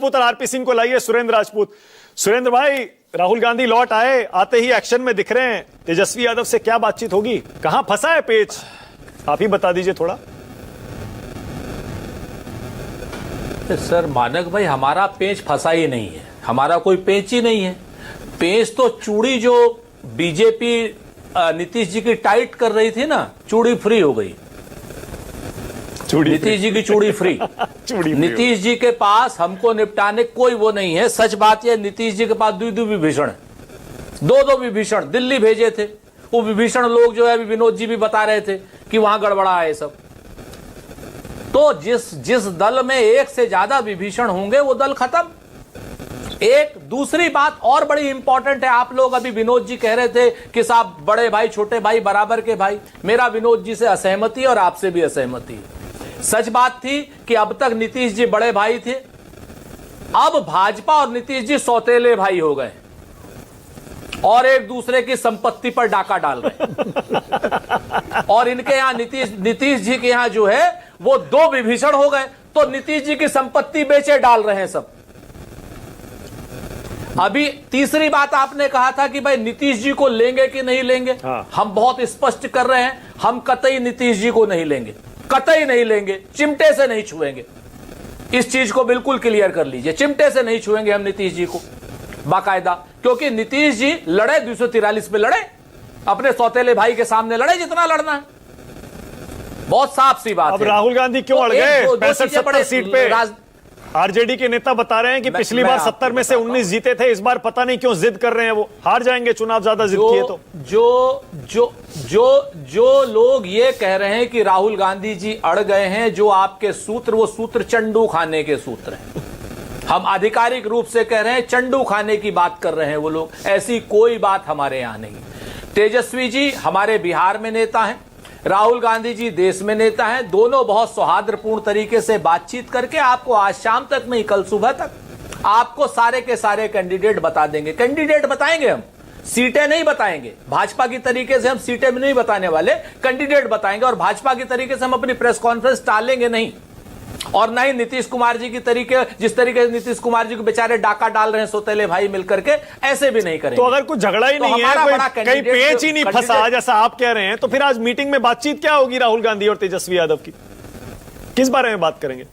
पुत्र आरपी सिंह को लाइए। सुरेंद्र राजपूत। सुरेंद्र भाई, राहुल गांधी लौट आए, आते ही एक्शन में दिख रहे हैं। तेजस्वी यादव से क्या बातचीत होगी? कहां फंसा है पेच? आप ही बता दीजिए थोड़ा। सर मानक भाई, हमारा पेच फंसा ही नहीं है, हमारा कोई पेच ही नहीं है। पेच तो चूड़ी जो बीजेपी नीतीश जी की टाइट कर रही थी ना, चूड़ी फ्री हो गई। नीतीश जी की चूड़ी फ्री। नीतीश जी के पास हमको निपटाने कोई वो नहीं है। सच बात यह, नीतीश जी के पास दो विभीषण, दो विभीषण दिल्ली भेजे थे। वो विभीषण लोग जो है, अभी विनोद जी भी बता रहे थे कि वहां गड़बड़ा है सब। तो जिस दल में एक से ज्यादा विभीषण होंगे वो दल खत्म। एक दूसरी बात और बड़ी इंपॉर्टेंट है, आप लोग अभी विनोद जी कह रहे थे कि साहब बड़े भाई छोटे भाई बराबर के भाई। मेरा विनोद जी से असहमति और आपसे भी असहमति है। सच बात थी कि अब तक नीतीश जी बड़े भाई थे, अब भाजपा और नीतीश जी सौतेले भाई हो गए और एक दूसरे की संपत्ति पर डाका डाल रहे। और इनके यहां नीतीश जी के यहां जो है वो दो विभीषण हो गए, तो नीतीश जी की संपत्ति बेचे डाल रहे हैं सब। अभी तीसरी बात आपने कहा था कि भाई नीतीश जी को लेंगे कि नहीं लेंगे। हम बहुत स्पष्ट कर रहे हैं, हम कतई नीतीश जी को नहीं लेंगे, कतई नहीं लेंगे, चिमटे से नहीं छुएंगे। इस चीज को बिल्कुल क्लियर कर लीजिए, चिमटे से नहीं छुएंगे हम नीतीश जी को बाकायदा। क्योंकि नीतीश जी लड़े 243 पे लड़े, अपने सौतेले भाई के सामने लड़े जितना लड़ना है। बहुत साफ सी बात अब है। राहुल गांधी क्यों अड़ गए 65-70 सीट पे? आरजेडी के नेता बता रहे हैं कि पिछली बार 70 में से 19 जीते थे, इस बार पता नहीं क्यों जिद कर रहे हैं। वो हार जाएंगे चुनाव ज्यादा जिद किए तो। जो लोग ये कह रहे हैं कि राहुल गांधी जी अड़ गए हैं, जो आपके सूत्र, वो सूत्र चंडू खाने के सूत्र हैं। हम आधिकारिक रूप से कह रहे हैं, चंडू खाने की बात कर रहे हैं वो लोग। ऐसी कोई बात हमारे यहां नहीं। तेजस्वी जी हमारे बिहार में नेता हैं, राहुल गांधी जी देश में नेता हैं। दोनों बहुत सौहार्दपूर्ण तरीके से बातचीत करके आपको आज शाम तक नहीं, कल सुबह तक आपको सारे के सारे कैंडिडेट बता देंगे। कैंडिडेट बताएंगे हम, सीटें नहीं बताएंगे। भाजपा की तरीके से हम सीटें नहीं बताने वाले, कैंडिडेट बताएंगे। और भाजपा की तरीके से हम अपनी प्रेस कॉन्फ्रेंस टालेंगे नहीं, और नहीं नीतीश कुमार जी की तरीके, जिस तरीके से नीतीश कुमार जी को बेचारे डाका डाल रहे हैं सौतेले भाई मिलकर के, ऐसे भी नहीं करेंगे। तो अगर कुछ झगड़ा ही नहीं है, कहीं पेच ही नहीं फंसा जैसा आप कह रहे हैं, तो फिर आज मीटिंग में बातचीत क्या होगी राहुल गांधी और तेजस्वी यादव की? किस बारे में बात करेंगे?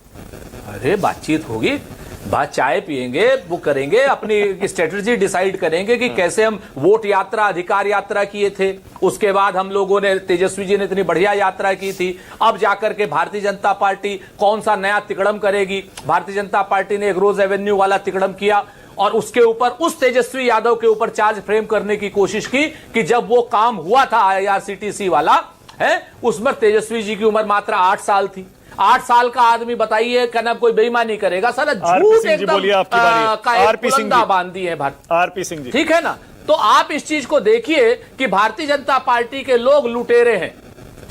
अरे बातचीत होगी, बात चाय पिएंगे, वो करेंगे, अपनी स्ट्रेटजी डिसाइड करेंगे कि कैसे हम वोट यात्रा, अधिकार यात्रा किए थे। उसके बाद हम लोगों ने, तेजस्वी जी ने इतनी बढ़िया यात्रा की थी। अब जाकर के भारतीय जनता पार्टी कौन सा नया तिकड़म करेगी। भारतीय जनता पार्टी ने एक रोज एवेन्यू वाला तिकड़म किया और उसके ऊपर, उस तेजस्वी यादव के ऊपर चार्ज फ्रेम करने की कोशिश की कि जब वो काम हुआ था IRCTC वाला है, उसमें तेजस्वी जी की उम्र मात्र 8 साल थी। 8 साल का आदमी बताइए, कहना कोई बेईमानी करेगा? सारा झूठ एकदम बांध दी है आरपी सिंह जी, ठीक है ना? तो आप इस चीज को देखिए कि भारतीय जनता पार्टी के लोग लुटेरे हैं,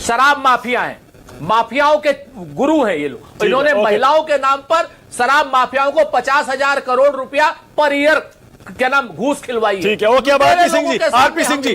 शराब माफिया हैं, माफियाओं के गुरु हैं ये लोग। इन्होंने महिलाओं के नाम पर शराब माफियाओं को 50,000 करोड़ रुपया पर ईयर क्या नाम घूस खिलवाई है। ठीक है, ओके। अब आरपी सिंह जी